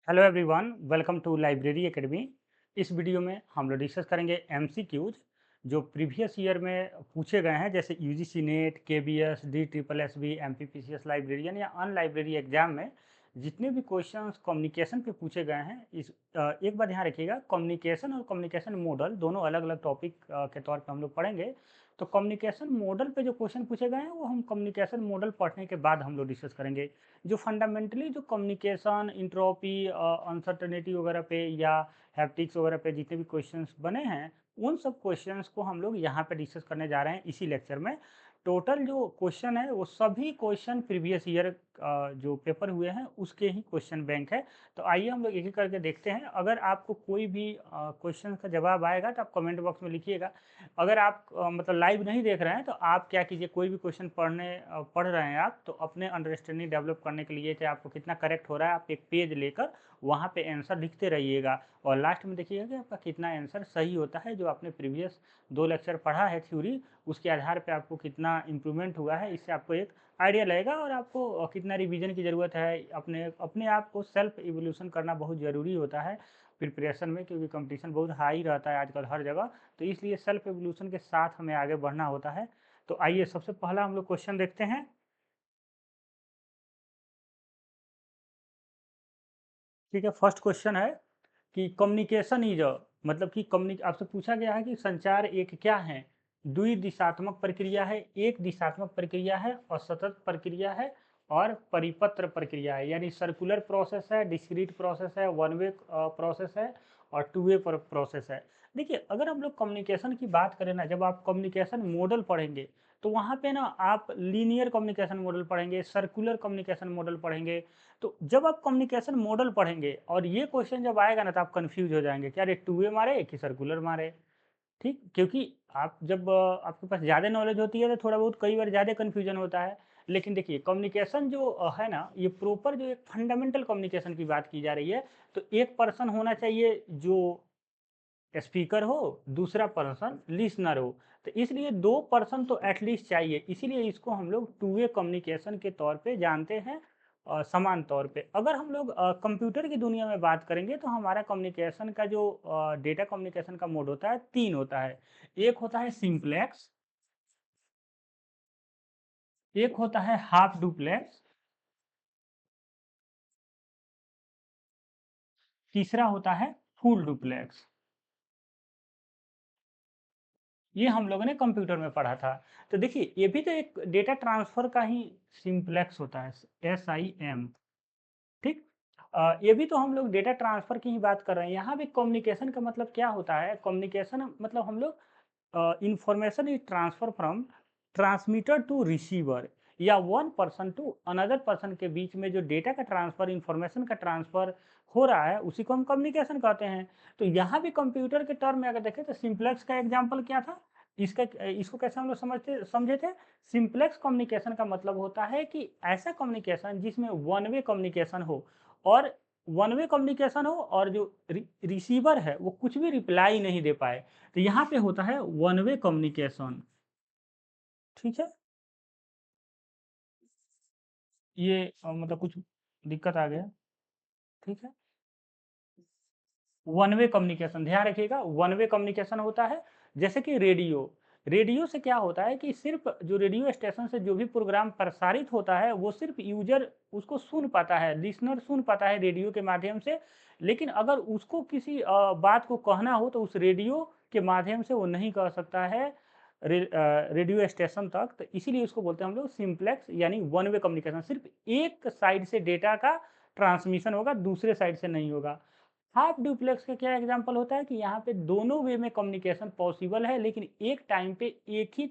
Hello everyone, welcome to library academy. इस video में हम लोग डिस्कस करेंगे एमसीक्यूज जो प्रीवियस ईयर में पूछे गए हैं, जैसे UGC NET, KBS, D triple S B, MPPCS librarian या अन लाइब्रेरी एग्जाम में जितने भी क्वेश्चंस कम्युनिकेशन पे पूछे गए हैं। एक बात ध्यान रखिएगा, कम्युनिकेशन और कम्युनिकेशन मॉडल दोनों अलग अलग टॉपिक के तौर पे हम लोग पढ़ेंगे। तो कम्युनिकेशन मॉडल पे जो क्वेश्चन पूछे गए हैं वो हम कम्युनिकेशन मॉडल पढ़ने के बाद हम लोग डिस्कस करेंगे। जो फंडामेंटली जो कम्युनिकेशन, इंट्रोपी, अनसर्टेनिटी वगैरह पे या हैप्टिक्स वगैरह पे जितने भी क्वेश्चंस बने हैं, उन सब क्वेश्चंस को हम लोग यहाँ पे डिस्कस करने जा रहे हैं इसी लेक्चर में। टोटल जो क्वेश्चन है वो सभी क्वेश्चन प्रीवियस ईयर जो पेपर हुए हैं उसके ही क्वेश्चन बैंक है। तो आइए हम लोग एक एक करके देखते हैं। अगर आपको कोई भी क्वेश्चन का जवाब आएगा तो आप कमेंट बॉक्स में लिखिएगा। अगर आप मतलब लाइव नहीं देख रहे हैं तो आप क्या कीजिए, कोई भी क्वेश्चन पढ़ रहे हैं आप, तो अपने अंडरस्टैंडिंग डेवलप करने के लिए चाहे आपको कितना करेक्ट हो रहा है, आप एक पेज लेकर वहाँ पे आंसर लिखते रहिएगा और लास्ट में देखिएगा कि आपका कितना आंसर सही होता है। जो आपने प्रीवियस 2 लेक्चर पढ़ा है थ्योरी, उसके आधार पे आपको कितना इम्प्रूवमेंट हुआ है, इससे आपको एक आइडिया लगेगा और आपको कितना रिवीजन की ज़रूरत है। अपने अपने आप को सेल्फ इवोल्यूशन करना बहुत ज़रूरी होता है प्रिपरेशन में, क्योंकि कंपटीशन बहुत हाई रहता है आजकल हर जगह। तो इसलिए सेल्फ एवोल्यूशन के साथ हमें आगे बढ़ना होता है। तो आइए सबसे पहला हम लोग क्वेश्चन देखते हैं। ठीक है, फर्स्ट क्वेश्चन है कि कम्युनिकेशन इज अ, मतलब कि कम्युनिक आपसे पूछा गया है कि संचार एक क्या है। द्विदिशात्मक प्रक्रिया है, एक दिशात्मक प्रक्रिया है, असतत प्रक्रिया है और परिपत्र प्रक्रिया है। यानी सर्कुलर प्रोसेस है, डिस्क्रीट प्रोसेस है, वन वे प्रोसेस है और टू वे प्रोसेस है। देखिए, अगर हम लोग कम्युनिकेशन की बात करें ना, जब आप कम्युनिकेशन मॉडल पढ़ेंगे तो वहाँ पे ना आप लीनियर कम्युनिकेशन मॉडल पढ़ेंगे, सर्कुलर कम्युनिकेशन मॉडल पढ़ेंगे। तो जब आप कम्युनिकेशन मॉडल पढ़ेंगे और ये क्वेश्चन जब आएगा ना, तो आप कंफ्यूज हो जाएंगे कि अरे टू वे मारे कि सर्कुलर मारे। ठीक, क्योंकि आप जब आपके पास ज़्यादा नॉलेज होती है तो थोड़ा बहुत कई बार ज़्यादा कन्फ्यूजन होता है। लेकिन देखिए, कम्युनिकेशन जो है ना, ये प्रॉपर जो एक फंडामेंटल कम्युनिकेशन की बात की जा रही है। तो एक पर्सन होना चाहिए जो स्पीकर हो, दूसरा पर्सन लिसनर हो। तो इसलिए 2 पर्सन तो एटलीस्ट चाहिए, इसीलिए इसको हम लोग टू वे कम्युनिकेशन के तौर पे जानते हैं। समान तौर पे अगर हम लोग कंप्यूटर की दुनिया में बात करेंगे तो हमारा कम्युनिकेशन का जो डेटा कम्युनिकेशन का मोड होता है 3 होता है। एक होता है सिंप्लेक्स, एक होता है हाफ डुप्लेक्स, तीसरा होता है फुल डुप्लेक्स। ये हम लोगों ने कंप्यूटर में पढ़ा था। तो देखिए, ये भी तो एक डेटा ट्रांसफर का ही सिंप्लेक्स होता है, SIM। ठीक। ये भी तो हम लोग डेटा ट्रांसफर की ही बात कर रहे हैं। यहाँ भी कम्युनिकेशन का मतलब क्या होता है, कम्युनिकेशन मतलब हम लोग information is transfer from transmitter to receiver, या one person to another person के बीच में जो डेटा का ट्रांसफर, इंफॉर्मेशन का ट्रांसफर हो रहा है, उसी को हम कम्युनिकेशन कहते हैं। तो यहाँ भी कंप्यूटर के टर्म में अगर देखें तो सिंप्लेक्स का एग्जाम्पल क्या था, इसका इसको कैसे हम लोग समझे थे। सिंप्लेक्स कम्युनिकेशन का मतलब होता है कि ऐसा कम्युनिकेशन जिसमें वन वे कम्युनिकेशन हो, और वन वे कम्युनिकेशन हो और जो रिसीवर है वो कुछ भी रिप्लाई नहीं दे पाए। तो यहाँ पे होता है वन वे कम्युनिकेशन। ठीक है, ये मतलब कुछ दिक्कत आ गया। ठीक है, वन वे कम्युनिकेशन ध्यान रखिएगा, वन वे कम्युनिकेशन होता है। जैसे कि रेडियो, रेडियो से क्या होता है कि सिर्फ जो रेडियो स्टेशन से जो भी प्रोग्राम प्रसारित होता है वो सिर्फ यूजर उसको सुन पाता है, लिसनर सुन पाता है रेडियो के माध्यम से। लेकिन अगर उसको किसी बात को कहना हो तो उस रेडियो के माध्यम से वो नहीं कह सकता है रेडियो स्टेशन तक। तो इसीलिए उसको बोलते हैं हम लोग सिंप्लेक्स, यानी वन वे कम्युनिकेशन। सिर्फ एक साइड से डेटा का ट्रांसमिशन होगा, दूसरे साइड से नहीं होगा। हाफ डुप्लेक्स का क्या एग्जांपल होता है कि यहाँ पे दोनों वे में कम्युनिकेशन पॉसिबल है, लेकिन एक टाइम पे एक ही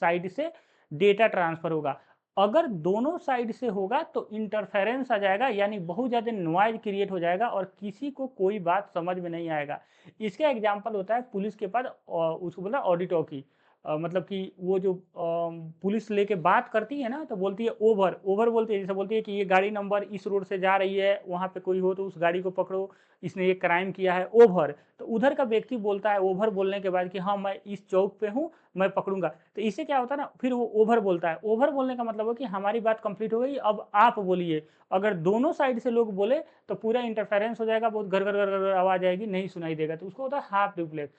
साइड से डेटा ट्रांसफर होगा। अगर दोनों साइड से होगा तो इंटरफेरेंस आ जाएगा, यानी बहुत ज़्यादा नॉइज क्रिएट हो जाएगा और किसी को कोई बात समझ में नहीं आएगा। इसका एग्जांपल होता है पुलिस के पास उसको बोला ऑडी टॉकी। मतलब कि वो जो पुलिस लेके बात करती है ना, तो बोलती है ओवर, ओवर बोलती है, जैसे बोलती है कि ये गाड़ी नंबर इस रोड से जा रही है, वहाँ पे कोई हो तो उस गाड़ी को पकड़ो, इसने ये क्राइम किया है, ओवर। तो उधर का व्यक्ति बोलता है ओवर बोलने के बाद कि हाँ, मैं इस चौक पे हूँ, मैं पकड़ूँगा। तो इससे क्या होता है ना, फिर वो ओवर बोलता है। ओवर बोलने का मतलब है कि हमारी बात कंप्लीट हो गई, अब आप बोलिए। अगर दोनों साइड से लोग बोले तो पूरा इंटरफेरेंस हो जाएगा, बहुत घर घर घर घर आवाज़ आएगी, नहीं सुनाई देगा, तो उसको होता है हाफ डुप्लेक्स।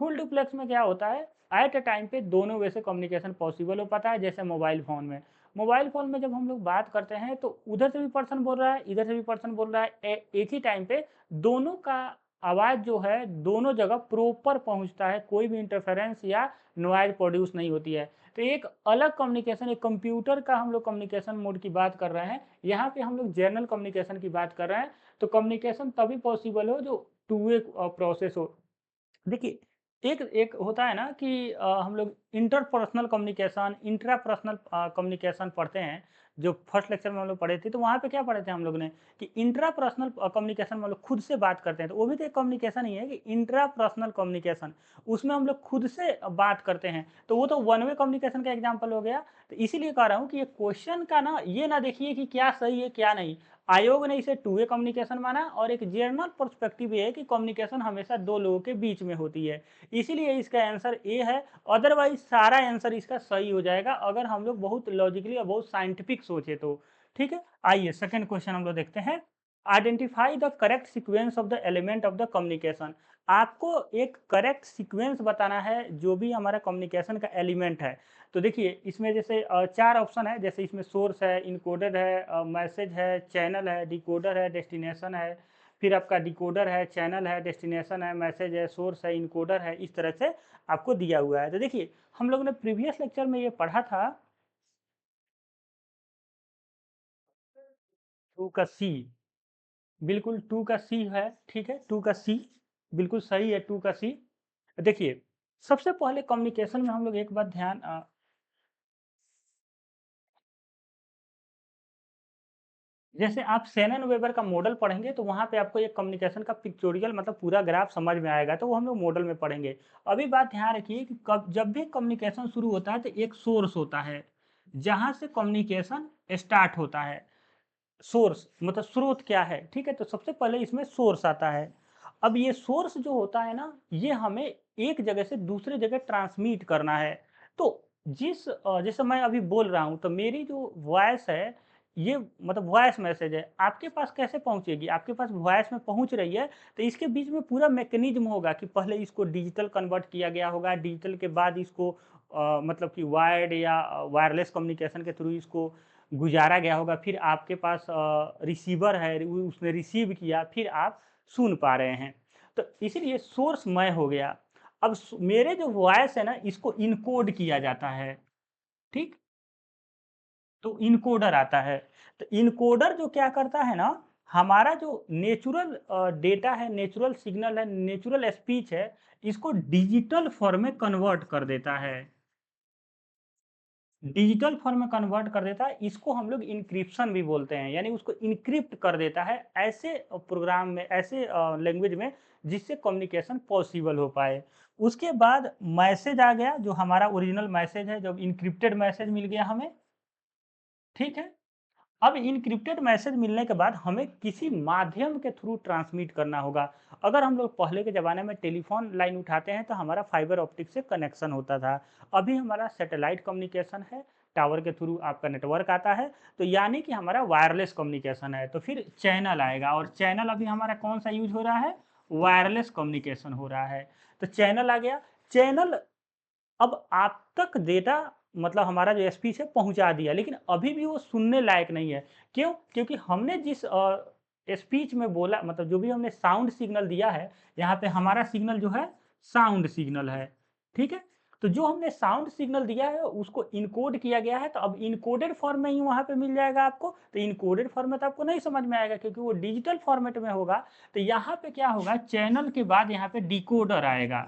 फुल डुप्लेक्स में क्या होता है, एट अ टाइम पे दोनों वे से कम्युनिकेशन पॉसिबल हो पाता है, जैसे मोबाइल फ़ोन में। मोबाइल फ़ोन में जब हम लोग बात करते हैं तो उधर से भी पर्सन बोल रहा है, इधर से भी पर्सन बोल रहा है, एक ही टाइम पे दोनों का आवाज़ जो है दोनों जगह प्रॉपर पहुंचता है, कोई भी इंटरफेरेंस या नॉइज़ प्रोड्यूस नहीं होती है। तो एक अलग कम्युनिकेशन, एक कंप्यूटर का हम लोग कम्युनिकेशन मोड की बात कर रहे हैं, यहाँ पे हम लोग जनरल कम्युनिकेशन की बात कर रहे हैं। तो कम्युनिकेशन तभी पॉसिबल हो जो टू वे प्रोसेस हो। देखिए, एक एक होता है ना कि हम लोग इंटरपर्सनल कम्युनिकेशन, इंट्रापर्सनल कम्युनिकेशन पढ़ते हैं, जो फर्स्ट लेक्चर में हम लोग पढ़े थे, तो वहाँ पे क्या पढ़े थे हम लोग ने कि इंट्रापर्सनल कम्युनिकेशन में हम लोग खुद से बात करते हैं, तो वो भी तो एक कम्युनिकेशन ही है कि इंट्रापर्सनल कम्युनिकेशन, उसमें हम लोग खुद से बात करते हैं, तो वो तो वन वे कम्युनिकेशन का एग्जाम्पल हो गया। तो इसीलिए कह रहा हूँ कि ये क्वेश्चन का ना ये ना देखिए कि क्या सही है क्या नहीं। आयोग ने इसे टू वे कम्युनिकेशन माना, और एक जनरल पर्सपेक्टिव ये है कि कम्युनिकेशन हमेशा दो लोगों के बीच में होती है, इसीलिए इसका आंसर ए है। अदरवाइज सारा आंसर इसका सही हो जाएगा अगर हम लोग बहुत लॉजिकली और बहुत साइंटिफिक सोचे तो। ठीक है, आइए सेकंड क्वेश्चन हम लोग देखते हैं। Identify the correct sequence of the element of the communication. आपको एक करेक्ट सीक्वेंस बताना है जो भी हमारा कम्युनिकेशन का एलिमेंट है। तो देखिए, इसमें जैसे चार ऑप्शन है, जैसे इसमें सोर्स है, इनकोडर है, मैसेज है, चैनल है, डिकोडर है, डेस्टिनेशन है। फिर आपका डिकोडर है, चैनल है, डेस्टिनेशन है, मैसेज है, सोर्स है, इनकोडर है, इस तरह से आपको दिया हुआ है। तो देखिए, हम लोग ने प्रीवियस लेक्चर में ये पढ़ा था, 2 का सी, बिल्कुल 2 का सी है, ठीक है, 2 का सी बिल्कुल सही है, 2 का सी। देखिए, सबसे पहले कम्युनिकेशन में हम लोग एक बात ध्यान जैसे आप शेनन वेबर का मॉडल पढ़ेंगे तो वहाँ पे आपको एक कम्युनिकेशन का पिक्टोरियल मतलब पूरा ग्राफ समझ में आएगा, तो वो हम लोग मॉडल में पढ़ेंगे। अभी बात ध्यान रखिए कि कब जब भी कम्युनिकेशन शुरू होता है तो एक सोर्स होता है, जहाँ से कम्युनिकेशन स्टार्ट होता है। सोर्स मतलब स्रोत क्या है, ठीक है, तो सबसे पहले इसमें सोर्स आता है। अब ये सोर्स जो होता है ना, ये हमें एक जगह से दूसरे जगह ट्रांसमिट करना है। तो जैसे मैं अभी बोल रहा हूँ तो मेरी जो वॉइस है, ये मतलब वॉइस मैसेज है, आपके पास कैसे पहुंचेगी, आपके पास वॉइस में पहुंच रही है, तो इसके बीच में पूरा मैकेनिज्म होगा कि पहले इसको डिजिटल कन्वर्ट किया गया होगा, डिजिटल के बाद इसको मतलब कि वायर्ड या वायरलेस कम्युनिकेशन के थ्रू इसको गुजारा गया होगा, फिर आपके पास रिसीवर है, उसने रिसीव किया, फिर आप सुन पा रहे हैं। तो इसीलिए सोर्स मैं हो गया। अब मेरे जो वॉइस है ना, इसको इनकोड किया जाता है, ठीक, तो इनकोडर आता है। तो इनकोडर जो क्या करता है ना, हमारा जो नेचुरल डेटा है, नेचुरल सिग्नल है, नेचुरल स्पीच है, इसको डिजिटल फॉर्म में कन्वर्ट कर देता है, डिजिटल फॉर्म में कन्वर्ट कर देता है। इसको हम लोग इंक्रिप्शन भी बोलते हैं, यानी उसको इनक्रिप्ट कर देता है ऐसे प्रोग्राम में, ऐसे लैंग्वेज में, जिससे कम्युनिकेशन पॉसिबल हो पाए। उसके बाद मैसेज आ गया, जो हमारा ओरिजिनल मैसेज है, जब इनक्रिप्टेड मैसेज मिल गया हमें, ठीक है। अब इनक्रिप्टेड मैसेज मिलने के बाद हमें किसी माध्यम के थ्रू ट्रांसमिट करना होगा। अगर हम लोग पहले के ज़माने में टेलीफोन लाइन उठाते हैं तो हमारा फाइबर ऑप्टिक से कनेक्शन होता था। अभी हमारा सैटेलाइट कम्युनिकेशन है, टावर के थ्रू आपका नेटवर्क आता है, तो यानी कि हमारा वायरलेस कम्युनिकेशन है। तो फिर चैनल आएगा, और चैनल अभी हमारा कौन सा यूज हो रहा है, वायरलेस कम्युनिकेशन हो रहा है। तो चैनल आ गया। चैनल अब आप तक डेटा मतलब हमारा जो स्पीच है पहुँचा दिया, लेकिन अभी भी वो सुनने लायक नहीं है। क्यों? क्योंकि हमने जिस स्पीच में बोला, मतलब जो भी हमने साउंड सिग्नल दिया है, यहाँ पे हमारा सिग्नल जो है साउंड सिग्नल है, ठीक है? तो जो हमने साउंड सिग्नल दिया है उसको इनकोड किया गया है, तो अब इनकोडेड फॉर्म में ही वहाँ पे मिल जाएगा आपको। तो इनकोडेड फॉर्म में तो आपको नहीं समझ में आएगा क्योंकि वो डिजिटल फॉर्मेट में होगा। तो यहाँ पे क्या होगा, चैनल के बाद यहाँ पे डिकोडर आएगा।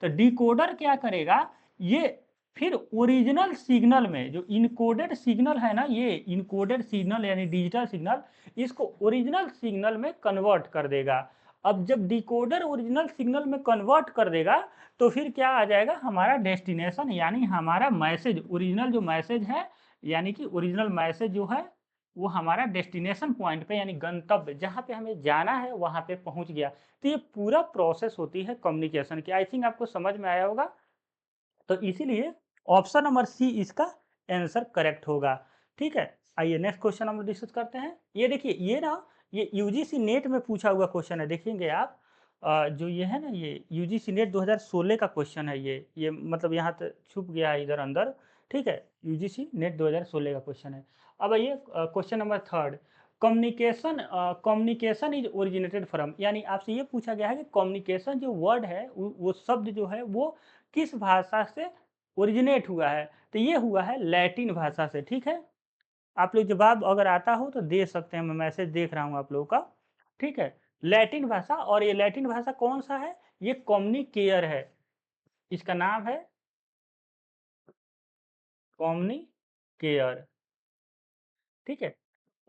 तो डिकोडर क्या करेगा, ये फिर ओरिजिनल सिग्नल में जो इनकोडेड सिग्नल है ना, ये इनकोडेड सिग्नल यानी डिजिटल सिग्नल, इसको ओरिजिनल सिग्नल में कन्वर्ट कर देगा। अब जब डिकोडर ओरिजिनल सिग्नल में कन्वर्ट कर देगा तो फिर क्या आ जाएगा, हमारा डेस्टिनेशन यानी हमारा मैसेज, ओरिजिनल जो मैसेज है यानी कि ओरिजिनल मैसेज जो है वो हमारा डेस्टिनेशन पॉइंट पे यानी गंतव्य जहाँ पे हमें जाना है वहाँ पे पहुँच गया। तो ये पूरा प्रोसेस होती है कम्युनिकेशन की। आई थिंक आपको समझ में आया होगा। तो इसीलिए ऑप्शन नंबर सी इसका आंसर करेक्ट होगा। ठीक है, आइए नेक्स्ट क्वेश्चन हम लोग डिस्कस करते हैं। ये देखिए, ये ना ये यूजीसी नेट में पूछा हुआ क्वेश्चन है, देखेंगे आप। जो ये है ना, ये यूजीसी नेट 2016 का क्वेश्चन है। ये मतलब यहाँ तक छुप गया है इधर अंदर। ठीक है, यूजीसी नेट 2016 का क्वेश्चन है। अब आइए question number third. Communication communication is originated from, यानी आपसे ये पूछा गया है कि कम्युनिकेशन जो वर्ड है वो शब्द जो है वो किस भाषा से ओरिजिनेट हुआ है। तो ये हुआ है लैटिन भाषा से। ठीक है, आप लोग जवाब अगर आता हो तो दे सकते हैं, मैं मैसेज देख रहा हूँ आप लोगों का। ठीक है, लैटिन भाषा। और ये लैटिन भाषा कौन सा है, ये कॉम्निकेयर है, इसका नाम है कॉम्निकेयर। ठीक है,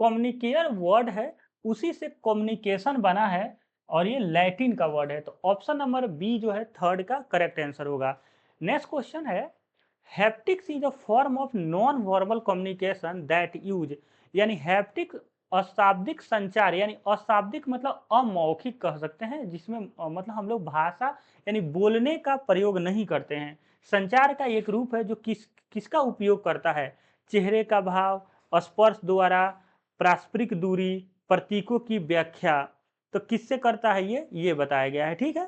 कम्युनिकेयर वर्ड है, उसी से कम्युनिकेशन बना है और ये लैटिन का वर्ड है। तो ऑप्शन नंबर बी जो है थर्ड का करेक्ट आंसर होगा। नेक्स्ट क्वेश्चन है, haptics is a form of non verbal communication that use, यानी हैप्टिक अशाब्दिक संचार, यानी अशाब्दिक मतलब अमौखिक कह सकते हैं, जिसमें मतलब हम लोग भाषा यानी बोलने का प्रयोग नहीं करते हैं। संचार का एक रूप है जो किसका उपयोग करता है, चेहरे का भाव, स्पर्श द्वारा, पारस्परिक दूरी, प्रतीकों की व्याख्या। तो किससे करता है ये बताया गया है। ठीक है,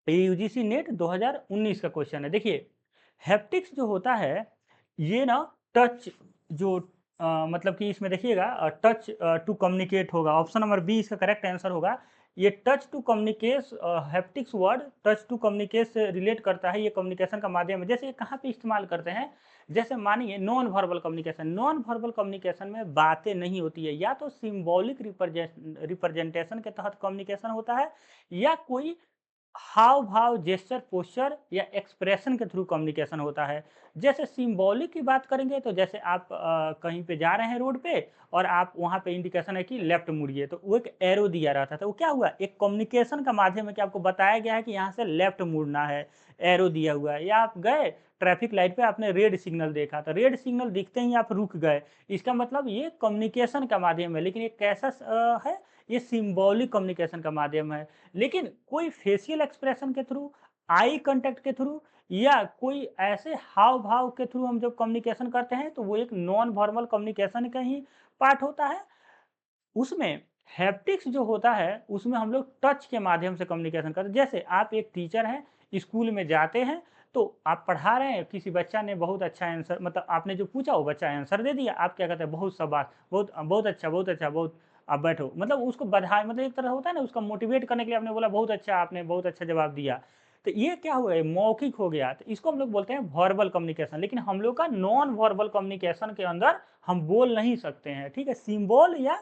ये यूजीसी नेट 2019 का क्वेश्चन है। देखिए, हैप्टिक्स जो होता है ये ना टच जो मतलब कि इसमें देखिएगा टच टू कम्युनिकेट होगा, ऑप्शन नंबर बी इसका करेक्ट आंसर होगा। ये touch to communicate, haptics word touch to communicate से रिलेट करता है। ये कम्युनिकेशन का माध्यम है। जैसे ये कहाँ पे इस्तेमाल करते हैं, जैसे मानिए non verbal communication, non verbal communication में बातें नहीं होती है, या तो सिंबॉलिक रिप्रेजेंटेशन के तहत कम्युनिकेशन होता है, या कोई हाव भाव, जेस्चर, पोस्चर या एक्सप्रेशन के थ्रू कम्युनिकेशन होता है। जैसे सिंबॉलिक की बात करेंगे तो जैसे आप कहीं पे जा रहे हैं रोड पे और आप वहाँ पे इंडिकेशन है कि लेफ्ट मुड़िए, तो वो एक एरो दिया रहता था, वो क्या हुआ, एक कम्युनिकेशन का माध्यम है कि आपको बताया गया है कि यहाँ से लेफ्ट मुड़ना है, एरो दिया हुआ है। या आप गए ट्रैफिक लाइट पे, आपने रेड सिग्नल देखा, तो रेड सिग्नल दिखते ही आप रुक गए, इसका मतलब ये कम्युनिकेशन का माध्यम है। लेकिन ये कैसा है, ये सिंबॉलिक कम्युनिकेशन का माध्यम है। लेकिन कोई फेशियल एक्सप्रेशन के थ्रू, आई कांटेक्ट के थ्रू, या कोई ऐसे हाव भाव के थ्रू हम जब कम्युनिकेशन करते हैं तो वो एक नॉन वर्बल कम्युनिकेशन का ही पार्ट होता है। उसमें हैप्टिक्स जो होता है उसमें हम लोग टच के माध्यम से कम्युनिकेशन करते हैं। जैसे आप एक टीचर हैं, स्कूल में जाते हैं, तो आप पढ़ा रहे हैं, किसी बच्चा ने बहुत अच्छा आंसर, मतलब आपने जो पूछा वो बच्चा आंसर दे दिया, आप क्या कहते हैं, बहुत शाबाश, बहुत बहुत अच्छा, बहुत अच्छा, बहुत, आप बैठो, मतलब उसको बधाई, मतलब एक तरह होता है ना, उसका मोटिवेट करने के लिए आपने बोला बहुत अच्छा, आपने बहुत अच्छा जवाब दिया। तो ये क्या हुआ, ये मौखिक हो गया, तो इसको हम लोग बोलते हैं वर्बल कम्युनिकेशन। लेकिन हम लोग का नॉन वर्बल कम्युनिकेशन के अंदर हम बोल नहीं सकते हैं। ठीक है, सिंबल या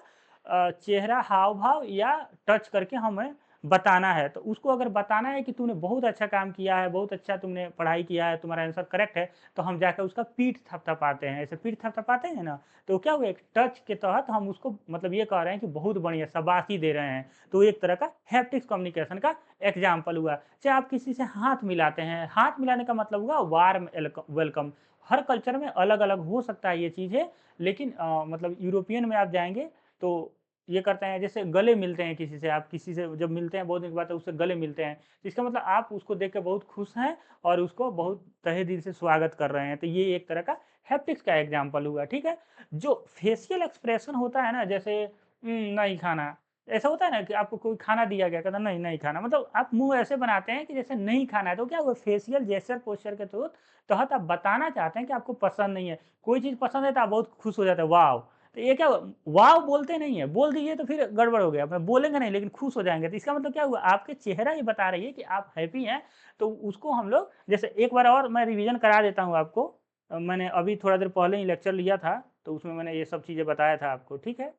चेहरा हाव-भाव या टच करके हमें बताना है। तो उसको अगर बताना है कि तूने बहुत अच्छा काम किया है, बहुत अच्छा तुमने पढ़ाई किया है, तुम्हारा आंसर करेक्ट है, तो हम जाकर उसका पीठ थपथपाते हैं। ऐसे पीठ थपथपाते हैं ना, तो क्या हुआ, एक टच के तहत हम उसको मतलब ये कह रहे हैं कि बहुत बढ़िया, शाबाशी दे रहे हैं। तो एक तरह का हैप्टिक्स कम्युनिकेशन का एग्जाम्पल हुआ। चाहे आप किसी से हाथ मिलाते हैं, हाथ मिलाने का मतलब हुआ वार्म वेलकम। हर कल्चर में अलग-अलग हो सकता है ये चीज़ें, लेकिन मतलब यूरोपियन में आप जाएँगे तो ये करते हैं, जैसे गले मिलते हैं किसी से, आप किसी से जब मिलते हैं बहुत दिन के बाद तो उससे गले मिलते हैं, तो इसका मतलब आप उसको देख के बहुत खुश हैं और उसको बहुत तहे दिल से स्वागत कर रहे हैं। तो ये एक तरह का हैप्टिक्स का एग्जाम्पल हुआ। ठीक है, जो फेशियल एक्सप्रेशन होता है ना, जैसे नहीं खाना, ऐसा होता है ना कि आपको कोई खाना दिया गया, कहता नहीं नहीं खाना, मतलब आप मुंह ऐसे बनाते हैं कि जैसे नहीं खाना है, तो क्या हुआ, फेशियल जेस्चर पोस्चर के थ्रू तहत आप बताना चाहते हैं कि आपको पसंद नहीं है। कोई चीज़ पसंद है तो आप बहुत खुश हो जाते हैं, वाह। तो ये क्या, वाव बोलते नहीं है, बोल दीजिए तो फिर गड़बड़ हो गया, बोलेंगे नहीं लेकिन खुश हो जाएँगे। तो इसका मतलब क्या हुआ, आपके चेहरा ये बता रही है कि आप हैप्पी हैं। तो उसको हम लोग, जैसे एक बार और मैं रिवीजन करा देता हूँ आपको। मैंने अभी थोड़ा देर पहले ही लेक्चर लिया था, तो उसमें मैंने ये सब चीज़ें बताया था आपको, ठीक है?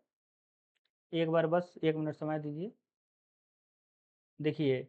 एक बार बस 1 मिनट समय दीजिए। देखिए,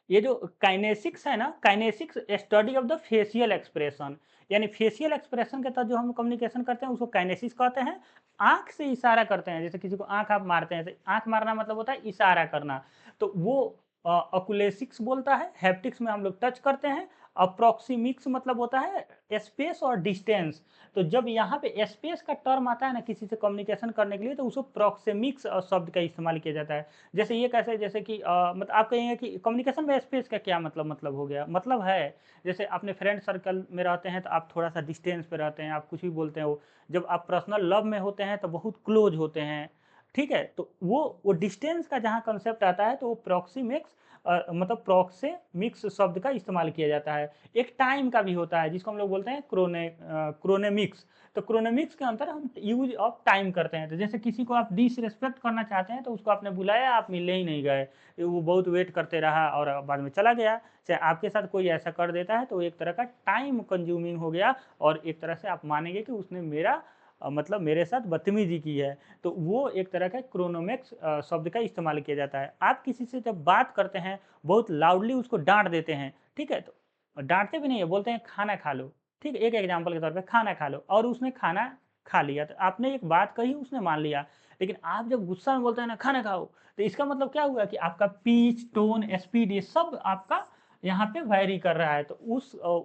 ये जो काइनेसिक्स है ना, kinesics study of the facial expression, यानी फेशियल एक्सप्रेशन के तहत जो हम कम्युनिकेशन करते हैं उसको काइनेसिक्स कहते हैं। आँख से इशारा करते हैं, जैसे किसी को आँख आप मारते हैं, तो आँख मारना मतलब होता है इशारा करना, तो वो ओकुलेसिक्स बोलता है। हैप्टिक्स में हम लोग टच करते हैं। अप्रॉक्सिमिक्स मतलब होता है स्पेस और डिस्टेंस। तो जब यहाँ पे स्पेस का टर्म आता है ना किसी से कम्युनिकेशन करने के लिए, तो उसको प्रॉक्सिमिक्स शब्द का इस्तेमाल किया जाता है। जैसे ये कैसे, जैसे कि मतलब आप कहेंगे कि कम्युनिकेशन में स्पेस का क्या मतलब हो गया, मतलब है जैसे अपने फ्रेंड सर्कल में रहते हैं तो आप थोड़ा सा डिस्टेंस पे रहते हैं, आप कुछ भी बोलते हो। जब आप पर्सनल लव में होते हैं तो बहुत क्लोज होते हैं, ठीक है। तो वो डिस्टेंस का जहाँ कंसेप्ट आता है तो वो प्रॉक्सिमिक्स मतलब प्रॉक्सिमिक्स शब्द का इस्तेमाल किया जाता है। एक टाइम का भी होता है जिसको हम लोग बोलते हैं क्रोनेमिक्स। तो क्रोनेमिक्स के अंदर हम यूज ऑफ टाइम करते हैं। तो जैसे किसी को आप डिसरिस्पेक्ट करना चाहते हैं तो उसको आपने बुलाया, आप मिलने ही नहीं गए, वो बहुत वेट करते रहा और बाद में चला गया। चाहे आपके साथ कोई ऐसा कर देता है तो एक तरह का टाइम कंज्यूमिंग हो गया, और एक तरह से आप मानेंगे कि उसने मेरा मतलब मेरे साथ बदतमीजी की है। तो वो एक तरह का क्रोनोमिक्स शब्द का इस्तेमाल किया जाता है। आप किसी से जब बात करते हैं, बहुत लाउडली उसको डांट देते हैं, ठीक है, तो डांटते भी नहीं है, बोलते हैं खाना खा लो, ठीक है, एक एग्जाम्पल के तौर पे खाना खा लो, और उसने खाना खा लिया, तो आपने एक बात कही उसने मान लिया। लेकिन आप जब गुस्सा में बोलते हैं ना खाना खाओ, तो इसका मतलब क्या हुआ कि आपका पीच, टोन, स्पीड, ये सब आपका यहाँ पे वैरी कर रहा है। तो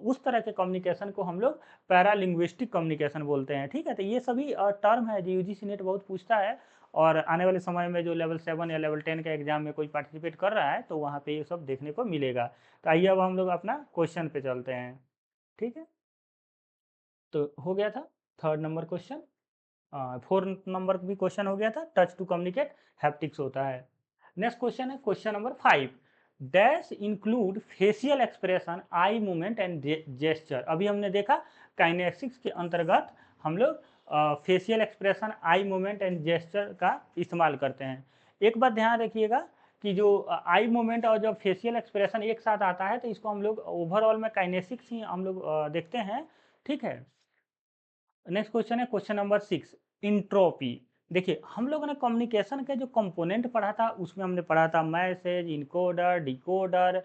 उस तरह के कम्युनिकेशन को हम लोग पैरालिंग्विस्टिक कम्युनिकेशन बोलते हैं, ठीक है। तो ये सभी टर्म है जो यूजीसी नेट बहुत पूछता है, और आने वाले समय में जो लेवल 7 या लेवल 10 के एग्जाम में कोई पार्टिसिपेट कर रहा है तो वहाँ पे ये सब देखने को मिलेगा। तो आइए अब हम लोग अपना क्वेश्चन पे चलते हैं, ठीक है। तो हो गया था third number question. Fourth number भी क्वेश्चन हो गया था, टच टू कम्युनिकेट हैप्टिक्स होता है। नेक्स्ट क्वेश्चन है question number 5। Dash include facial expression, eye movement and gesture. अभी हमने देखा काइनेसिक्स के अंतर्गत हम लोग facial expression, eye movement and gesture का इस्तेमाल करते हैं। एक बात ध्यान रखिएगा कि जो आई मूवमेंट और जब फेशियल एक्सप्रेशन एक साथ आता है तो इसको हम लोग ओवरऑल में काइनेसिक्स ही हम लोग देखते हैं, ठीक है। नेक्स्ट क्वेश्चन है क्वेश्चन नंबर 6, इंट्रोपी। देखिए हम लोगों ने कम्युनिकेशन के जो कंपोनेंट पढ़ा था उसमें हमने पढ़ा था मैसेज, इनकोडर, डिकोडर,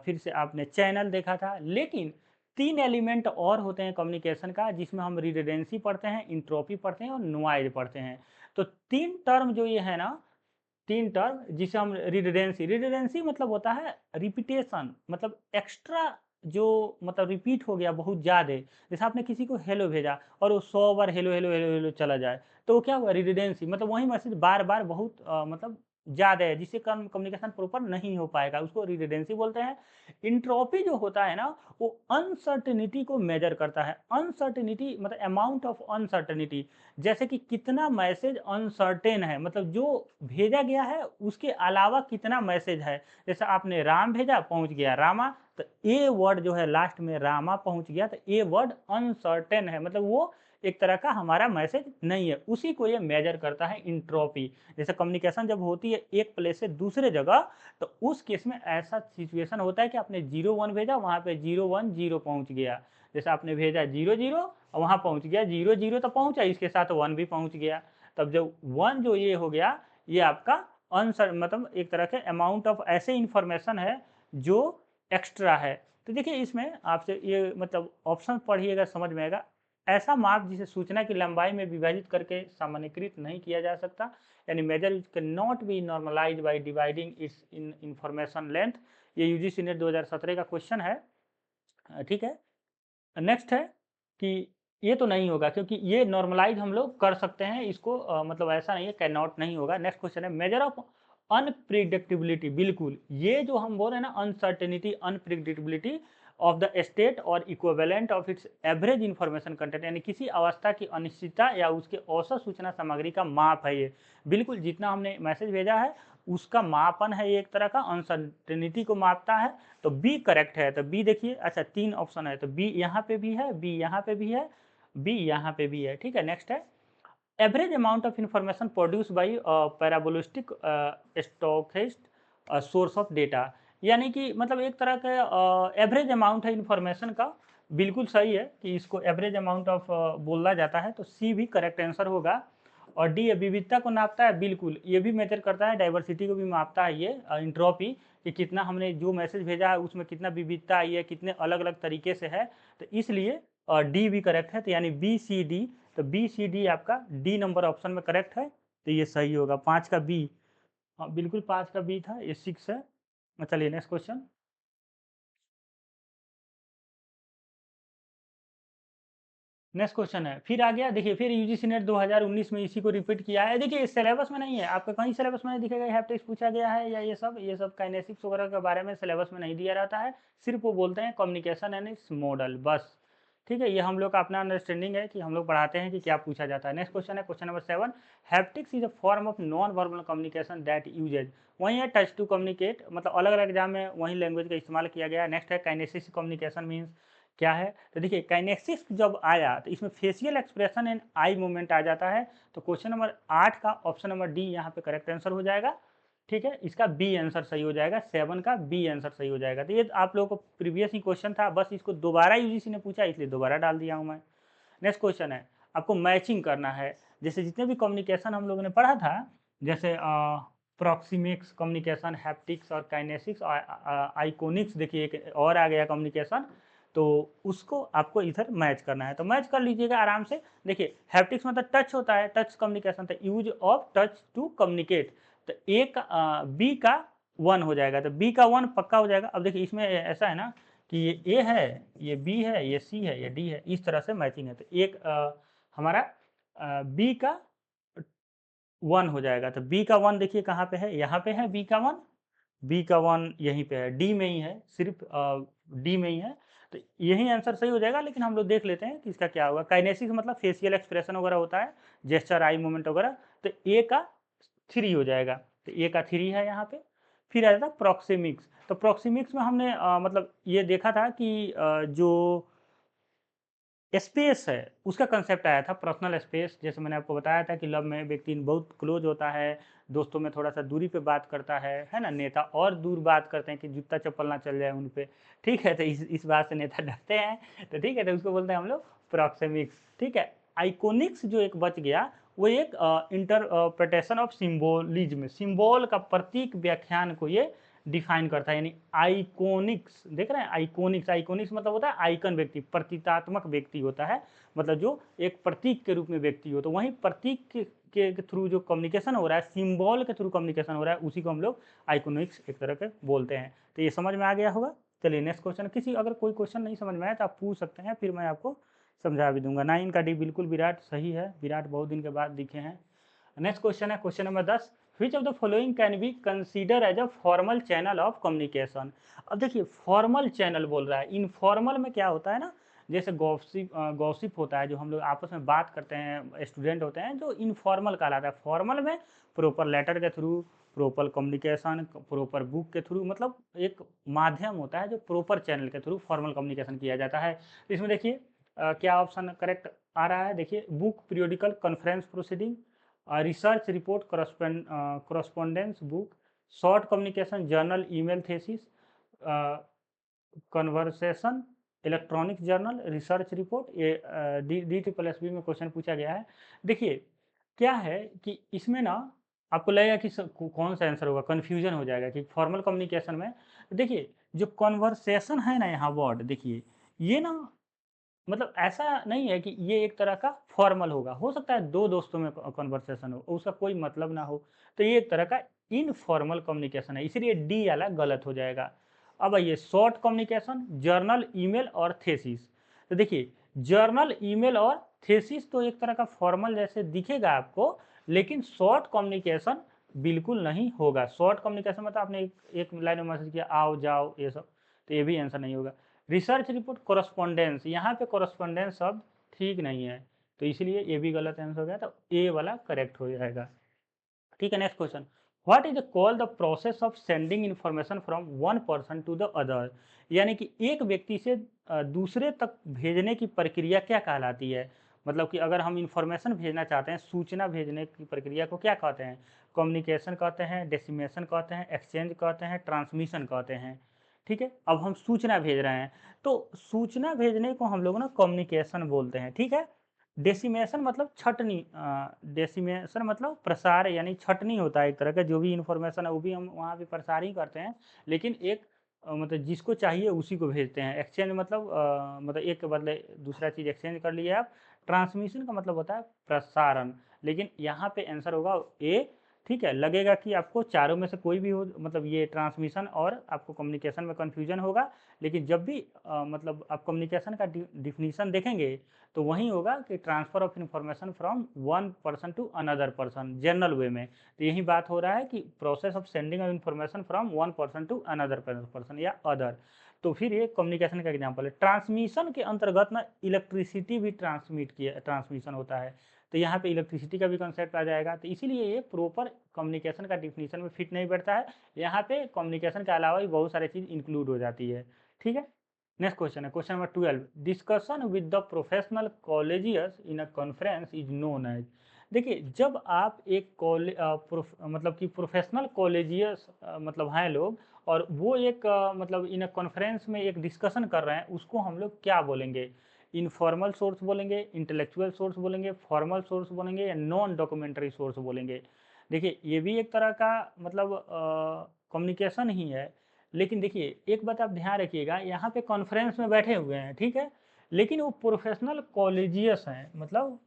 फिर से आपने चैनल देखा था। लेकिन 3 एलिमेंट और होते हैं कम्युनिकेशन का, जिसमें हम रिडंडेंसी पढ़ते हैं, इंट्रोपी पढ़ते हैं और नॉइज पढ़ते हैं। तो 3 टर्म जो ये है ना, 3 टर्म जिसे हम रिडंडेंसी, रिडंडेंसी मतलब होता है रिपीटेशन, मतलब एक्स्ट्रा जो मतलब रिपीट हो गया बहुत ज़्यादा। जैसे आपने किसी को हेलो भेजा और वो 100 बार हेलो हेलो हेलो हेलो चला जाए, तो वो क्या हुआ, रिडंडेंसी, मतलब वही मैसेज बार बार बहुत मतलब ज़्यादा है, जिससे कम्युनिकेशन प्रॉपर नहीं हो पाएगा, उसको रिडंडेंसी बोलते हैं। इंट्रोपी जो होता है ना, वो अनसर्टेनिटी को मेजर करता है। अनसर्टेनिटी मतलब अमाउंट ऑफ अनसर्टेनिटी, जैसे कि कितना मैसेज अनसर्टेन है, मतलब जो भेजा गया है उसके अलावा कितना मैसेज है। जैसे आपने राम भेजा, पहुंच गया रामा, तो ए वर्ड जो है लास्ट में रामा पहुंच गया, तो ए वर्ड अनसर्टेन है, मतलब वो एक तरह का हमारा मैसेज नहीं है। उसी को ये मेजर करता है इंट्रोपी। जैसे कम्युनिकेशन जब होती है एक प्लेस से दूसरे जगह, तो उस केस में ऐसा सिचुएशन होता है कि आपने 0-1 भेजा, वहाँ पे 0-1-0 पहुँच गया। जैसे आपने भेजा 0-0 और वहाँ पहुँच गया 0-0, तो पहुँचा, इसके साथ 1 भी पहुँच गया। तब जब 1 जो ये हो गया, ये आपका अनसर मतलब एक तरह के अमाउंट ऑफ ऐसे इन्फॉर्मेशन है जो एक्स्ट्रा है। तो देखिए इसमें आपसे ये मतलब ऑप्शन पढ़िएगा, समझ में आएगा। ऐसा माप जिसे सूचना की लंबाई में विभाजित करके सामान्यीकृत नहीं किया जा सकता, यानी measure cannot be normalise by dividing its in information length. ये यूजीसी नेट 2017 का क्वेश्चन है, ठीक है। नेक्स्ट है कि ये तो नहीं होगा, क्योंकि ये नॉर्मलाइज हम लोग कर सकते हैं इसको, मतलब ऐसा नहीं है कैन नॉट नहीं होगा। नेक्स्ट क्वेश्चन है मेजर ऑफ अनप्रिडिक्टेबिलिटी। बिल्कुल ये जो हम बोल रहे हैं ना, uncertainty, unpredictability of the state और equivalent of its average information content, यानी किसी अवस्था की अनिश्चितता या उसके औसत सूचना सामग्री का माप है ये। बिल्कुल जितना हमने मैसेज भेजा है उसका मापन है, ये एक तरह का अनसर्टेनिटी को मापता है। तो बी करेक्ट है। तो बी देखिए, अच्छा 3 ऑप्शन है, तो बी यहाँ पे भी है, बी यहाँ पे भी है, बी यहाँ पे भी है, ठीक है। नेक्स्ट है average amount of information produce by probabilistic stochastic source of data, यानी कि मतलब एक तरह का एवरेज अमाउंट है इंफॉर्मेशन का। बिल्कुल सही है कि इसको एवरेज अमाउंट ऑफ बोला जाता है, तो सी भी करेक्ट आंसर होगा। और डी विविधता को नापता है, बिल्कुल ये भी मेजर करता है, डाइवर्सिटी को भी मापता है ये एंट्रोपी, कि कितना हमने जो मैसेज भेजा है उसमें कितना विविधता आई है, कितने अलग अलग तरीके से है। तो इसलिए डी भी करेक्ट है, तो यानी बी सी डी, तो बी सी डी आपका डी नंबर ऑप्शन में करेक्ट है, तो ये सही होगा। 5 का बी, हाँ बिल्कुल 5 का बी था, ये 6 है। चलिए नेक्स्ट क्वेश्चन। नेक्स्ट क्वेश्चन है, फिर आ गया देखिए, फिर यूजीसी नेट 2019 में इसी को रिपीट किया है। देखिए सिलेबस में नहीं है आपका, कहीं सिलेबस में नहीं दिखेगा हैप्टिक्स पूछा गया है या ये सब काइनेसिक्स वगैरह के बारे में सिलेबस में नहीं दिया रहता है। सिर्फ वो बोलते हैं कम्युनिकेशन एंड इट्स मॉडल, बस। ठीक है, ये हम लोग का अपना अंडरस्टैंडिंग है कि हम लोग पढ़ाते हैं कि क्या पूछा जाता है। नेक्स्ट क्वेश्चन है question number 7, haptics is a form of non verbal communication that usage, वही है टच टू कम्युनिकेट, मतलब अलग अलग एग्जाम में वही लैंग्वेज का इस्तेमाल किया गया है। नेक्स्ट है काइनेसिस कम्युनिकेशन मीन्स क्या है, तो देखिए काइनेसिस जब आया तो इसमें facial expression and eye movement आ जाता है, तो क्वेश्चन नंबर 8 का ऑप्शन नंबर डी यहाँ पे करेक्ट आंसर हो जाएगा। ठीक है, इसका बी आंसर सही हो जाएगा, 7 का बी आंसर सही हो जाएगा। तो ये आप लोगों को प्रीवियस ही क्वेश्चन था, बस इसको दोबारा यूजीसी ने पूछा इसलिए दोबारा डाल दिया हूँ मैं। नेक्स्ट क्वेश्चन है, आपको मैचिंग करना है, जैसे जितने भी कम्युनिकेशन हम लोगों ने पढ़ा था, जैसे प्रॉक्सिमिक्स कम्युनिकेशन, हैप्टिक्स और काइनेसिक्स, आइकोनिक्स, देखिए एक और आ गया कम्युनिकेशन, तो उसको आपको इधर मैच करना है, तो मैच कर लीजिएगा आराम से। देखिए हैप्टिक्स मतलब टच होता है, टच कम्युनिकेशन, तो use of touch to communicate, तो ए का बी का 1 हो जाएगा, तो बी का 1 पक्का हो जाएगा। अब देखिए इसमें ऐसा है ना कि ये ए है, ये बी है, ये सी है, ये डी है, इस तरह से मैचिंग है, तो एक हमारा बी का 1 हो जाएगा। तो बी का 1 देखिए कहाँ पे है, यहाँ पे है बी का 1, बी का 1 यहीं पे है, डी में ही है, सिर्फ डी में ही है, तो यही आंसर सही हो जाएगा। लेकिन हम लोग देख लेते हैं कि इसका क्या होगा। काइनेसिस मतलब फेशियल एक्सप्रेशन वगैरह होता है, जेस्चर, आई मूवमेंट वगैरह, तो ए का 3 हो जाएगा, तो ए का 3 है यहाँ पे। फिर आ जाता है प्रॉक्सिमिक्स, तो प्रॉक्सिमिक्स में हमने मतलब ये देखा था कि जो स्पेस है उसका कंसेप्ट आया था, पर्सनल स्पेस। जैसे मैंने आपको बताया था कि लव में व्यक्ति बहुत क्लोज होता है, दोस्तों में थोड़ा सा दूरी पे बात करता है ना, नेता और दूर बात करते हैं कि जूता चप्पल ना चल जाए उन पे। ठीक है, तो इस बात से नेता डरते हैं, तो ठीक है, तो उसको बोलते हैं हम लोग प्रॉक्सिमिक्स। ठीक है, आइकोनिक्स जो एक बच गया, वो एक इंटरप्रिटेशन ऑफ सिम्बोलिज्म, सिम्बोल का प्रतीक व्याख्यान को ये डिफाइन करता है, यानी आइकोनिक्स, देख रहे हैं आइकोनिक्स, आइकोनिक्स मतलब होता है आइकन व्यक्ति, प्रतीकात्मक व्यक्ति होता है, मतलब जो एक प्रतीक के रूप में व्यक्ति हो, तो वहीं प्रतीक के थ्रू जो कम्युनिकेशन हो रहा है, सिंबल के थ्रू कम्युनिकेशन हो रहा है, उसी को हम लोग आइकोनिक्स एक तरह के बोलते हैं। तो ये समझ में आ गया होगा। चलिए नेक्स्ट क्वेश्चन, किसी अगर कोई क्वेश्चन नहीं समझ में आया तो आप पूछ सकते हैं, फिर मैं आपको समझा भी दूंगा। 9 का डी बिल्कुल विराट सही है, विराट बहुत दिन के बाद दिखे हैं। नेक्स्ट क्वेश्चन है question number 10, which of the following can be consider as a formal channel of communication. अब देखिए फॉर्मल चैनल बोल रहा है, इनफॉर्मल में क्या होता है ना, जैसे गॉसिप होता है, जो हम लोग आपस में बात करते हैं, स्टूडेंट होते हैं, जो इनफॉर्मल कहलाता है। फॉर्मल में प्रॉपर लेटर के through, proper communication, proper book के थ्रू, मतलब एक माध्यम होता है जो प्रॉपर चैनल के थ्रू फॉर्मल कम्युनिकेशन किया जाता है। तो इसमें देखिए क्या ऑप्शन करेक्ट आ रहा है, देखिए book, periodical, conference proceeding, research report, correspondence book, short communication, journal, email, thesis, conversation, electronic journal, research report, ये DSSB में क्वेश्चन पूछा गया है। देखिए क्या है कि इसमें ना आपको लगेगा कि कौन सा आंसर होगा, कन्फ्यूजन हो जाएगा कि फॉर्मल कम्युनिकेशन में, देखिए जो कन्वर्सेशन है ना यहाँ वर्ड, देखिए ये ना मतलब ऐसा नहीं है कि ये एक तरह का फॉर्मल होगा, हो सकता है दो दोस्तों में कन्वर्सेशन हो, उसका कोई मतलब ना हो, तो ये एक तरह का इनफॉर्मल कम्युनिकेशन है, इसलिए डी वाला गलत हो जाएगा। अब आइए शॉर्ट कम्युनिकेशन, जर्नल, ईमेल और थेसिस, तो देखिए जर्नल, ईमेल और थेसिस तो एक तरह का फॉर्मल जैसे दिखेगा आपको, लेकिन शॉर्ट कम्युनिकेशन बिल्कुल नहीं होगा। शॉर्ट कम्युनिकेशन मतलब आपने एक लाइन में मैसेज किया आओ जाओ ये सब, तो ये भी आंसर नहीं होगा। रिसर्च रिपोर्ट, कोरस्पोंडेंस, यहाँ पे कोरस्पोंडेंस शब्द ठीक नहीं है, तो इसलिए ये भी गलत आंसर हो गया, तो ए वाला करेक्ट हो जाएगा। ठीक है, next question, what is called the process of sending information from one person to the other, यानी कि एक व्यक्ति से दूसरे तक भेजने की प्रक्रिया क्या कहलाती है। मतलब कि अगर हम इंफॉर्मेशन भेजना चाहते हैं, सूचना भेजने की प्रक्रिया को क्या कहते हैं, कम्युनिकेशन कहते हैं, डेसिमेशन कहते हैं, एक्सचेंज कहते हैं, ट्रांसमिशन कहते हैं। ठीक है, अब हम सूचना भेज रहे हैं, तो सूचना भेजने को हम लोग ना कम्युनिकेशन बोलते हैं। ठीक है, डेसिमेशन मतलब छँटनी, डेसिमेशन मतलब प्रसार यानी छँटनी होता है एक तरह का, जो भी इन्फॉर्मेशन है वो भी हम वहाँ पे प्रसार ही करते हैं। लेकिन एक मतलब जिसको चाहिए उसी को भेजते हैं। एक्सचेंज मतलब मतलब एक के बदले दूसरा चीज़ एक्सचेंज कर लिए आप। ट्रांसमिशन का मतलब होता है प्रसारण, लेकिन यहाँ पे आंसर होगा ए। ठीक है, लगेगा कि आपको चारों में से कोई भी हो, मतलब ये ट्रांसमिशन और आपको कम्युनिकेशन में कन्फ्यूजन होगा। लेकिन जब भी मतलब आप कम्युनिकेशन का डिफिनीशन देखेंगे तो वही होगा कि transfer of information from one person to another person general way में। तो यही बात हो रहा है कि process of sending of information from one person to another person या अदर। तो फिर ये कम्युनिकेशन का एग्जांपल है। ट्रांसमिशन के अंतर्गत ना इलेक्ट्रिसिटी भी ट्रांसमिशन होता है। तो यहाँ पे इलेक्ट्रिसिटी का भी कंसेप्ट आ जाएगा। तो इसीलिए ये प्रॉपर कम्युनिकेशन का डिफिनीशन में फिट नहीं बैठता है। यहाँ पे कम्युनिकेशन के अलावा भी बहुत सारी चीज़ इंक्लूड हो जाती है। ठीक है, नेक्स्ट क्वेश्चन है question number 12। Discussion with the professional colleagues in a conference is known as. देखिए, जब आप एक मतलब कि प्रोफेशनल कॉलेजियस मतलब हैं लोग, और वो एक मतलब इन अ कॉन्फ्रेंस में एक डिस्कशन कर रहे हैं, उसको हम लोग क्या बोलेंगे? इनफॉर्मल सोर्स बोलेंगे, इंटेलेक्चुअल सोर्स बोलेंगे, फॉर्मल सोर्स बोलेंगे, या नॉन डॉक्यूमेंट्री सोर्स बोलेंगे? देखिए, ये भी एक तरह का मतलब कम्युनिकेशन ही है। लेकिन देखिए, एक बात आप ध्यान रखिएगा, यहाँ पे कॉन्फ्रेंस में बैठे हुए हैं, ठीक है? लेकिन वो प्रोफेशनल कॉलेजियस हैं, मतलब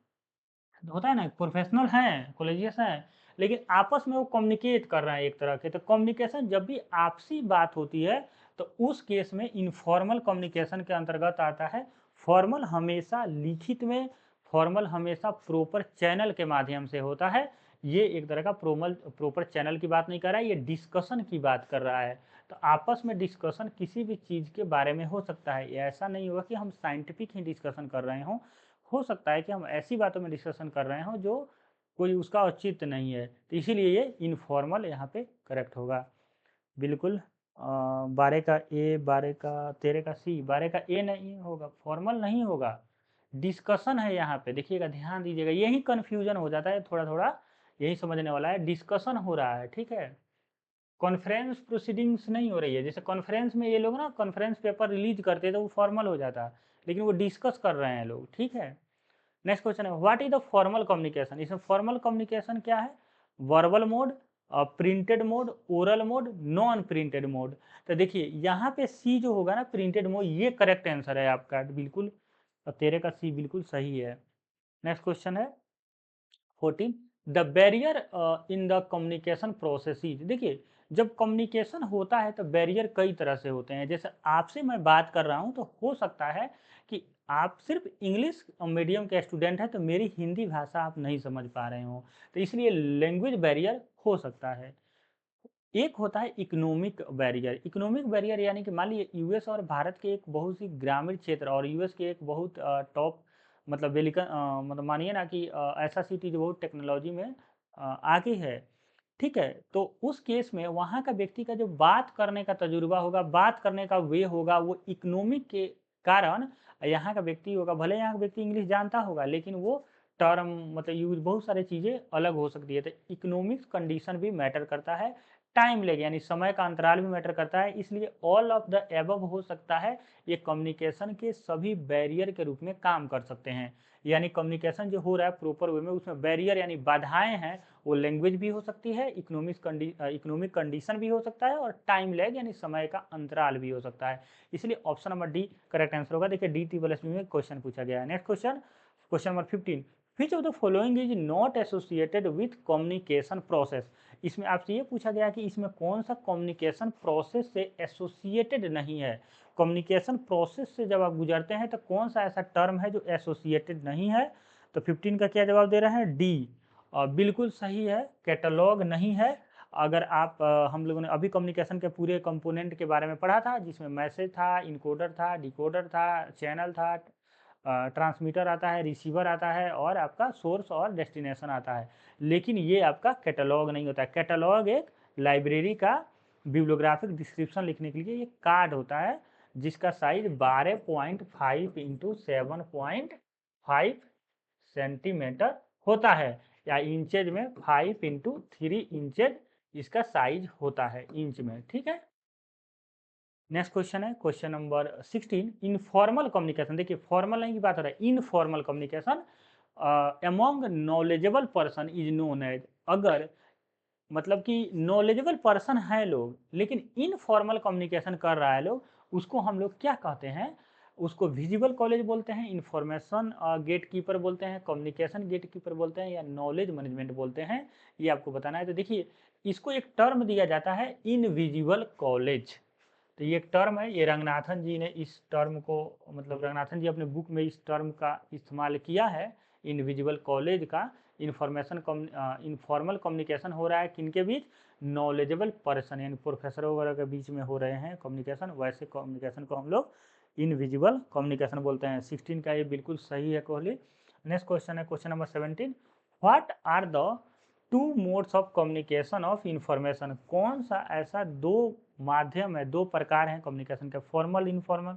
होता है ना, प्रोफेशनल हैं, कॉलेजियस हैं, लेकिन आपस में वो कम्युनिकेट कर रहे हैं एक तरह के। तो कम्युनिकेशन जब भी आपसी बात होती है, तो उस केस में इनफॉर्मल कम्युनिकेशन के अंतर्गत आता है। फॉर्मल हमेशा लिखित में, फॉर्मल हमेशा प्रॉपर चैनल के माध्यम से होता है। ये एक तरह का प्रॉपर चैनल की बात नहीं कर रहा है, ये डिस्कशन की बात कर रहा है। तो आपस में डिस्कशन किसी भी चीज़ के बारे में हो सकता है। ये ऐसा नहीं होगा कि हम साइंटिफिक ही डिस्कशन कर रहे हों। हो सकता है कि हम ऐसी बातों में डिस्कशन कर रहे हों जो कोई उसका औचित्य नहीं है। तो इसीलिए ये इनफॉर्मल यहाँ पे करेक्ट होगा। बिल्कुल 12 का ए, 12 का 13 का सी, 12 का ए नहीं होगा, फॉर्मल नहीं होगा। डिस्कशन है यहाँ पे, देखिएगा, ध्यान दीजिएगा, यही कन्फ्यूजन हो जाता है थोड़ा-थोड़ा, यही समझने वाला है। डिस्कशन हो रहा है, ठीक है? कॉन्फ्रेंस प्रोसीडिंग्स नहीं हो रही है। जैसे कॉन्फ्रेंस में ये लोग ना कॉन्फ्रेंस पेपर रिलीज़ करते तो वो फॉर्मल हो जाता, लेकिन वो डिस्कस कर रहे हैं लोग, ठीक है? नेक्स्ट क्वेश्चन है, what is the formal communication? इसमें फॉर्मल कम्युनिकेशन क्या है? Verbal mode, printed mode, oral mode, non printed mode. तो देखिए, यहाँ पे सी जो होगा ना, प्रिंटेड मोड, ये करेक्ट आंसर है आपका, बिल्कुल। और 13 का सी बिल्कुल सही है। नेक्स्ट क्वेश्चन है 14। The barrier in the communication process. देखिए, जब कम्युनिकेशन होता है तो बैरियर कई तरह से होते हैं। जैसे आपसे मैं बात कर रहा हूँ, तो हो सकता है कि आप सिर्फ इंग्लिश मीडियम के स्टूडेंट हैं, तो मेरी हिंदी भाषा आप नहीं समझ पा रहे हो, तो इसलिए लैंग्वेज बैरियर हो सकता है। एक होता है इकोनॉमिक बैरियर। इकोनॉमिक बैरियर यानी कि मान लीजिए यूएस और भारत के एक बहुत सी ग्रामीण क्षेत्र, और यूएस के एक बहुत टॉप मतलब मतलब मानिए ना कि ऐसा सिटी जो बहुत टेक्नोलॉजी में आगे है, ठीक है? तो उस केस में वहाँ का व्यक्ति का जो बात करने का तजुर्बा होगा, बात करने का वे होगा, वो इकोनॉमिक के कारण यहाँ का व्यक्ति होगा। भले यहाँ का व्यक्ति इंग्लिश जानता होगा, लेकिन वो टर्म मतलब यूज़ बहुत सारी चीज़ें अलग हो सकती है। तो इकोनॉमिक कंडीशन भी मैटर करता है। टाइम लेग यानी समय का अंतराल भी मैटर करता है। इसलिए ऑल ऑफ द एबव हो सकता है। ये कम्युनिकेशन के सभी बैरियर के रूप में काम कर सकते हैं। यानी कम्युनिकेशन जो हो रहा है प्रॉपर वे में, उसमें बैरियर यानी बाधाएं हैं, वो लैंग्वेज भी हो सकती है, इकोनॉमिक कंडीशन भी हो सकता है, और टाइम लैग यानी समय का अंतराल भी हो सकता है। इसलिए option number D correct answer होगा। देखिए, डी ट्रिपल एस में क्वेश्चन पूछा गया है। Next question, question number 15। Which of the following is not associated with communication process? इसमें आपसे ये पूछा गया कि इसमें कौन सा कम्युनिकेशन प्रोसेस से एसोसिएटेड नहीं है। कम्युनिकेशन प्रोसेस से जब आप गुजरते हैं तो कौन सा ऐसा टर्म है जो एसोसिएटेड नहीं है? तो 15 का क्या जवाब दे रहे हैं? डी। बिल्कुल सही है, कैटलॉग नहीं है। अगर आप हम लोगों ने अभी कम्युनिकेशन के पूरे कंपोनेंट के बारे में पढ़ा था, जिसमें मैसेज था, इनकोडर था, डिकोडर था, चैनल था, ट्रांसमीटर आता है, रिसीवर आता है, और आपका सोर्स और डेस्टिनेशन आता है। लेकिन ये आपका कैटलॉग नहीं होता है। कैटलॉग एक लाइब्रेरी का बिब्लियोग्राफिक डिस्क्रिप्शन लिखने के लिए एक कार्ड होता है, जिसका साइज 12.5 इंटू 7.5 सेंटीमीटर होता है, या इंचेज में 5 इंटू 3 इंचेज इसका साइज होता है इंच में, ठीक है। नेक्स्ट क्वेश्चन है क्वेश्चन नंबर 16। इनफॉर्मल कम्युनिकेशन, देखिए फॉर्मल नहीं की बात हो रहा है, informal communication among knowledgeable person is known as, अगर मतलब कि नॉलेजेबल पर्सन है लोग लेकिन इनफॉर्मल कम्युनिकेशन कर रहा है लोग, उसको हम लोग क्या कहते हैं? उसको विजिबल कॉलेज बोलते हैं, इंफॉर्मेशन गेट कीपर बोलते हैं, कम्युनिकेशन गेट कीपर बोलते हैं, या नॉलेज मैनेजमेंट बोलते हैं, ये आपको बताना है। तो देखिए, इसको एक टर्म दिया जाता है इनविजिबल कॉलेज। तो ये एक टर्म है, ये रंगनाथन जी ने इस टर्म को, मतलब रंगनाथन जी अपने बुक में इस टर्म का इस्तेमाल किया है, इनविजिबल कॉलेज का। इन्फॉर्मेशन इनफॉर्मल कम्युनिकेशन हो रहा है किनके बीच? नॉलेजेबल पर्सन यानी प्रोफेसर वगैरह के बीच में हो रहे हैं कम्युनिकेशन, वैसे कम्युनिकेशन को हम लोग इनविजिबल कम्युनिकेशन बोलते हैं। 16 का ये बिल्कुल सही है कोहली। नेक्स्ट क्वेश्चन है question number 17, what are the two modes of communication of information? कौन सा ऐसा दो माध्यम है, दो प्रकार हैं कम्युनिकेशन के? Formal, informal,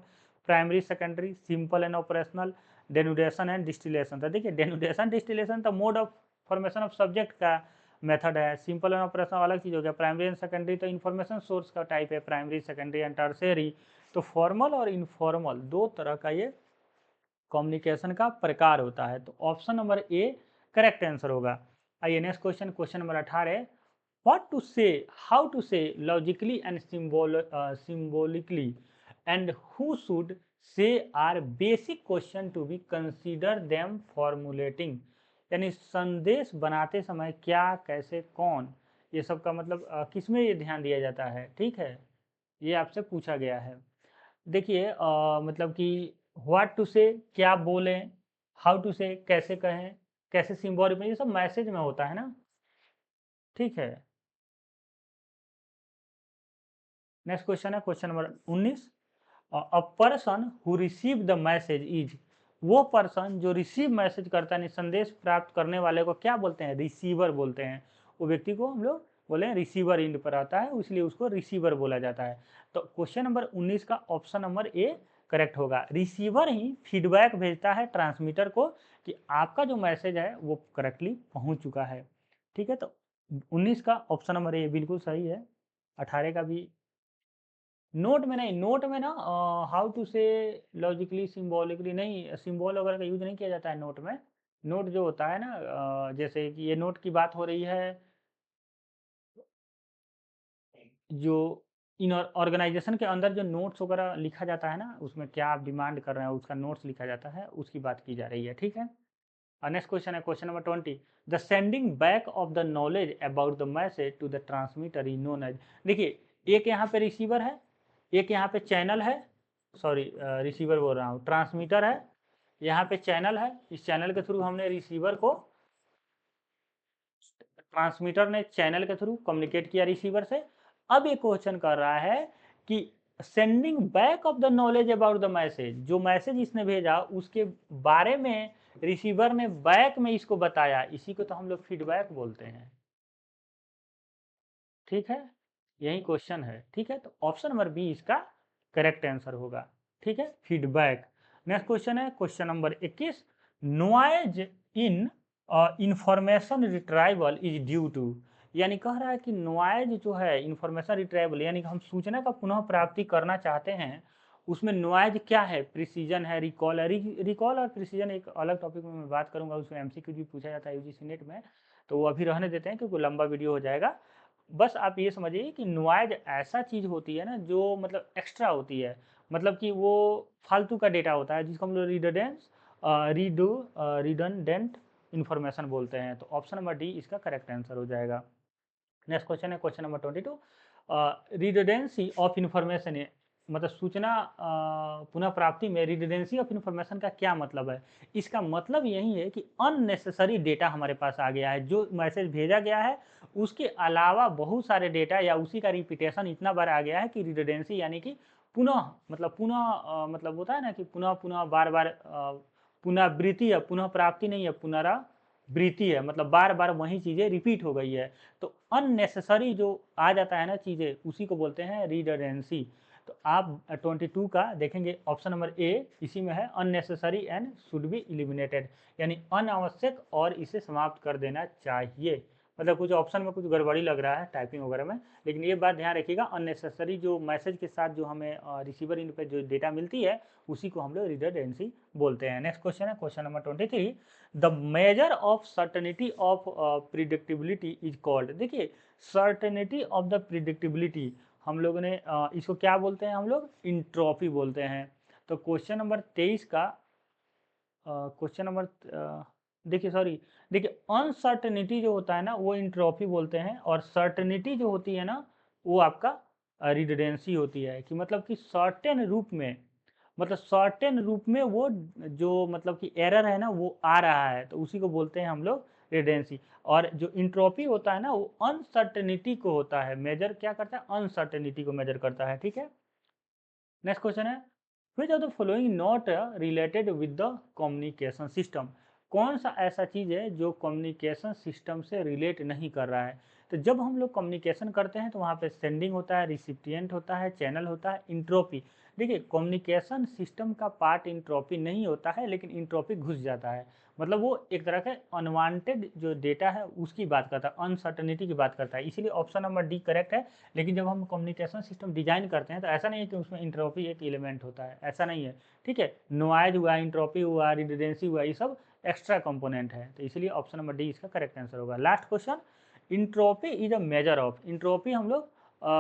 primary, secondary, simple and operational, denudation and distillation. तो देखिए, डेनुडेशन डिस्टिलेशन तो mode of formation of subject का मेथड है। सिंपल एंड ऑपरेशनल अलग चीज हो गया। प्राइमरी एंड सेकेंडरी तो इन्फॉर्मेशन सोर्स का टाइप है, प्राइमरी, सेकेंडरी एंड टर्शियरी। तो फॉर्मल और इनफॉर्मल दो तरह का ये कम्युनिकेशन का प्रकार होता है। तो option number A correct answer होगा। आइए next question, question number 18, what to say, how to say logically and symbolically, and who should say are basic question to be consider them formulating। यानी संदेश बनाते समय क्या, कैसे, कौन, ये सब का मतलब किसमें ये ध्यान दिया जाता है, ठीक है, ये आपसे पूछा गया है। देखिए मतलब कि व्हाट टू से क्या बोलें, हाउ टू से कैसे कहें, कैसे सिंबॉलिक में, ये सब मैसेज में होता है ना, ठीक है। नेक्स्ट क्वेश्चन है question number 19, a person who receive the message is, वो पर्सन जो रिसीव मैसेज करता है, संदेश प्राप्त करने वाले को क्या बोलते हैं? रिसीवर बोलते हैं। वो व्यक्ति को हम लोग बोले रिसीवर इंड पर आता है, इसलिए उसको रिसीवर बोला जाता है। तो क्वेश्चन नंबर 19 का ऑप्शन नंबर ए करेक्ट होगा। रिसीवर ही फीडबैक भेजता है ट्रांसमीटर को कि आपका जो मैसेज है वो करेक्टली पहुंच चुका है, ठीक है। तो 19 का ऑप्शन नंबर ए बिल्कुल सही है। 18 का भी नोट में नहीं, नोट में ना हाउ टू से लॉजिकली सिंबॉलिकली नहीं, सिंबल वगैरह का यूज नहीं किया जाता है नोट में। नोट जो होता है ना जैसे कि ये नोट की बात हो रही है, जो इन ऑर्गेनाइजेशन के अंदर जो नोट्स वगैरह लिखा जाता है ना, उसमें क्या आप डिमांड कर रहे हैं उसका नोट्स लिखा जाता है, उसकी बात की जा रही है, ठीक है। नेक्स्ट क्वेश्चन है question number 20, the sending back of the knowledge about the message to the transmitter is known as. देखिए, एक यहाँ पे रिसीवर है, एक यहाँ पे चैनल है, सॉरी रिसीवर बोल रहा हूँ, ट्रांसमीटर है, यहाँ पे चैनल है, इस चैनल के थ्रू हमने रिसीवर को, ट्रांसमीटर ने चैनल के थ्रू कम्युनिकेट किया रिसीवर से। अब ये क्वेश्चन कर रहा है कि sending back of the knowledge about the message, जो मैसेज इसने भेजा उसके बारे में रिसीवर ने बैक में इसको बताया, इसी को तो हम लोग फीडबैक बोलते हैं, ठीक है। यही क्वेश्चन है, ठीक है। तो ऑप्शन नंबर बी इसका करेक्ट आंसर होगा, ठीक है, फीडबैक। नेक्स्ट क्वेश्चन है question number 21, noise in information retrieval is due to, यानी कह रहा है कि नॉइज जो है इंफॉर्मेशन रिट्राइवल, यानी कि हम सूचना का पुनः प्राप्ति करना चाहते हैं, उसमें नॉइज क्या है? प्रिसीजन है, रिकॉल है। रिकॉल और प्रिसीजन एक अलग टॉपिक में मैं बात करूंगा, उसमें एमसीक्यू भी पूछा जाता है यूजीसी नेट में, तो वो अभी रहने देते हैं क्योंकि लंबा वीडियो हो जाएगा। बस आप ये समझिए कि नॉइज ऐसा चीज़ होती है ना जो मतलब एक्स्ट्रा होती है, मतलब कि वो फालतू का डेटा होता है जिसको हम लोग रिडंडेंस रिडंडेंट इन्फॉर्मेशन बोलते हैं। तो ऑप्शन नंबर डी इसका करेक्ट आंसर हो जाएगा। नेक्स्ट क्वेश्चन है question number 22, redundancy of information, मतलब सूचना पुनः प्राप्ति में रिडंडेंसी ऑफ इंफॉर्मेशन का क्या मतलब है? इसका मतलब यही है कि अननेसेसरी डेटा हमारे पास आ गया है, जो मैसेज भेजा गया है उसके अलावा बहुत सारे डेटा या उसी का रिपीटेशन इतना बार आ गया है कि रिडंडेंसी, यानी कि पुनः मतलब पुनः मतलब होता है ना कि पुनः पुनः बार बार पुनरावृत्ति है, पुनः प्राप्ति नहीं है, पुनरावृत्ति है, मतलब बार बार वही चीज़ें रिपीट हो गई है। तो अननेसेसरी जो आ जाता है ना चीज़ें, उसी को बोलते हैं रिडंडेंसी। तो आप 22 का देखेंगे ऑप्शन नंबर ए इसी में है, unnecessary and should be eliminated, यानी अनावश्यक और इसे समाप्त कर देना चाहिए। मतलब कुछ ऑप्शन में कुछ गड़बड़ी लग रहा है टाइपिंग वगैरह में, लेकिन ये बात ध्यान रखिएगा, अननेसेसरी जो मैसेज के साथ जो हमें रिसीवर इन पे जो डेटा मिलती है उसी को हम लोग रिडंडेंसी बोलते हैं। नेक्स्ट क्वेश्चन है question number 23, the measure of certainty of predictability is called. देखिए, सर्टेनिटी ऑफ द प्रिडिक्टिबिलिटी हम लोगों ने इसको क्या बोलते हैं, हम लोग इंट्रोपी बोलते हैं। तो क्वेश्चन नंबर 23 का क्वेश्चन नंबर देखिए सॉरी, देखिए अनसर्टेनिटी जो होता है ना वो इंट्रोपी बोलते हैं, और सर्टेनिटी जो होती है ना वो आपका रिडंडेंसी होती है, कि मतलब कि सर्टेन रूप में, मतलब सर्टेन रूप में वो जो मतलब कि एरर है ना वो आ रहा है, तो उसी को बोलते हैं हम लोग रिडंडेंसी। और जो इंट्रोपी होता है ना वो अनसर्टेनिटी को होता है मेजर, क्या करता है, अनसर्टेनिटी को मेजर करता है। ठीक है, नेक्स्ट क्वेश्चन है, विच of the following not related with the communication system. कौन सा ऐसा चीज़ है जो कम्युनिकेशन सिस्टम से रिलेट नहीं कर रहा है। तो जब हम लोग कम्युनिकेशन करते हैं तो वहाँ पे सेंडिंग होता है, रिसिपिएंट होता है, चैनल होता है, इंट्रोपी। देखिए, कम्युनिकेशन सिस्टम का पार्ट इंट्रोपी नहीं होता है, लेकिन इंट्रोपी घुस जाता है। मतलब वो एक तरह के अनवांटेड जो डेटा है उसकी बात करता है, अनसर्टनिटी की बात करता है, इसीलिए ऑप्शन नंबर डी करेक्ट है। लेकिन जब हम कम्युनिकेशन सिस्टम डिजाइन करते हैं तो ऐसा नहीं है कि उसमें इंट्रोपी एक एलिमेंट होता है, ऐसा नहीं है। ठीक है, नॉइज हुआ, इंट्रोपी हुआ, रिडंडेंसी हुआ, ये सब एक्स्ट्रा कंपोनेंट है, तो इसलिए ऑप्शन नंबर डी इसका करेक्ट आंसर होगा। Last question, entropy is a measure of. Entropy हम लोग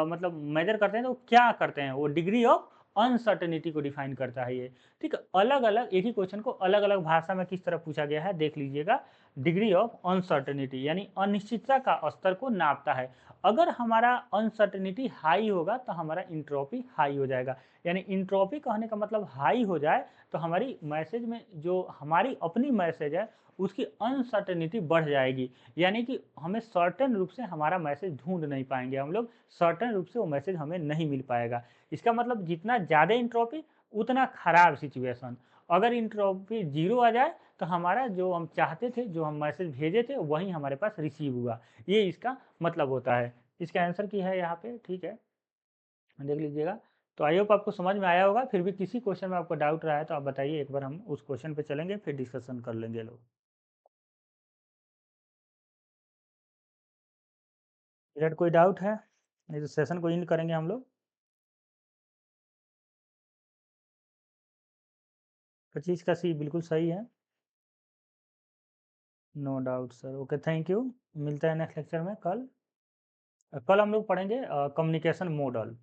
मतलब मेजर करते हैं तो क्या करते हैं, वो डिग्री ऑफ अनसर्टेनिटी को डिफाइन करता है ये। ठीक है, अलग अलग एक ही क्वेश्चन को अलग अलग भाषा में किस तरह पूछा गया है देख लीजिएगा। डिग्री ऑफ अनसर्टेनिटी यानी अनिश्चितता का स्तर को नापता है। अगर हमारा अनसर्टेनिटी हाई होगा तो हमारा इंट्रोपी हाई हो जाएगा। यानी इंट्रोपी कहने का मतलब हाई हो जाए तो हमारी मैसेज में जो हमारी अपनी मैसेज है उसकी अनसर्टेनिटी बढ़ जाएगी, यानी कि हमें सर्टेन रूप से हमारा मैसेज ढूंढ नहीं पाएंगे हम लोग, सर्टेन रूप से वो मैसेज हमें नहीं मिल पाएगा। इसका मतलब जितना ज़्यादा इंट्रोपी उतना खराब सिचुएशन। अगर इंट्रोपी जीरो आ जाए तो हमारा जो हम चाहते थे, जो हम मैसेज भेजे थे, वही हमारे पास रिसीव हुआ, ये इसका मतलब होता है। इसका आंसर की है यहाँ पे। ठीक है, देख लीजिएगा। तो आई होप आपको समझ में आया होगा, फिर भी किसी क्वेश्चन में आपको डाउट रहा है तो आप बताइए, एक बार हम उस क्वेश्चन पे चलेंगे फिर डिस्कशन कर लेंगे लोग। इधर कोई डाउट है, नहीं तो सेशन को एंड करेंगे हम लोग। 25 का सी बिल्कुल सही है। No doubt sir, okay thank you. मिलता है नेक्स्ट लेक्चर में कल। कल हम लोग पढ़ेंगे कम्युनिकेशन मॉडल।